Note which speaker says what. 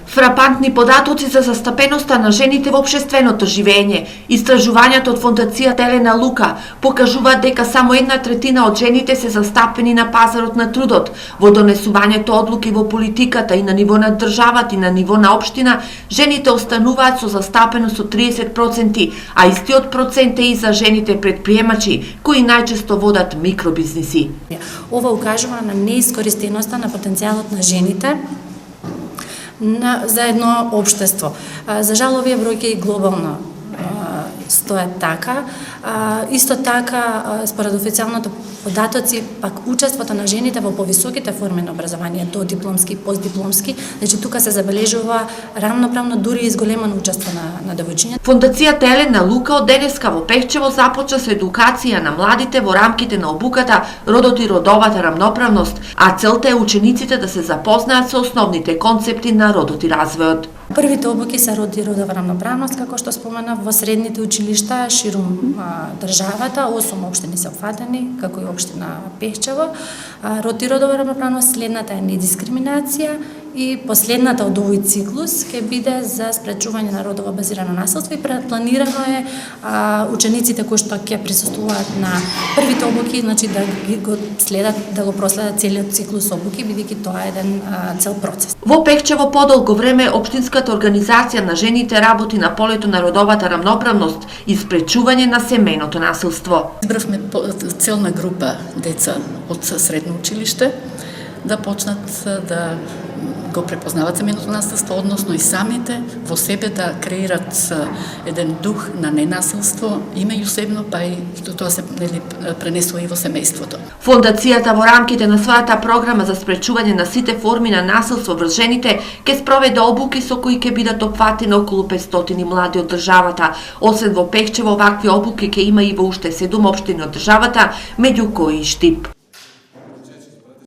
Speaker 1: Фрапантни податоци за застапеноста на жените во општественото живење. Истражувањето од фондација Елена Лука покажуваат дека само 1/3 од жените се застапени на пазарот на трудот. Во донесувањето одлуки во политиката и на ниво на државата и на ниво на општина, жените остануваат со застапеност од 30%, а истиот процент е и за жените предприемачи, кои најчесто водат микробизнеси.
Speaker 2: Ова укажува на неискористеноста на потенцијалот на жените за едно општество. За жал, овие бројки и глобално стојат така. Исто така, според официјалното податоци, пак учеството на жените во повисоките форми на образование, додипломски, постдипломски, значи тука се забележува рамноправно, дури и зголемено учество на девојчињата.
Speaker 1: Фондацијата Елена Лука од денеска во Пехчево започна со едукација на младите во рамките на обуката Родот и родовата рамноправност, а целта е учениците да се запознаат со основните концепти на родот и развојот.
Speaker 2: Првите обуки се род и родова рамноправност, како што споменав, во средните училишта ширум државата, 8 општини се опфатени, како и општина Пехчево. Род и родова рамноправност, следната е недискриминација и последната од овој циклус ќе биде за спречување на родово базирано насилство и планирано е учениците кои што ќе присуствуваат на првите обуки, значи да го следат, да го проследат целиот циклус обуки, бидејќи тоа е еден цел процес.
Speaker 1: Во Пехчево подолго време општинската организација на жените работи на полето на родовата рамноправност и спречување на семејното насилство.
Speaker 3: Избравме целна група деца од средно училиште да почнат да го препознават семејното насилство, односно и самите во себе да креират еден дух на ненасилство, меѓусебно, па и тоа се пренесува и во семејството.
Speaker 1: Фондацијата во рамките на својата програма за спречување на сите форми на насилство врз жените ќе спроведе обуки со кои ќе бидат опфатени околу 500 млади од државата. Освен во Пехчево, вакви обуки ќе има и во уште 7 општини од државата, меѓу кои и Штип.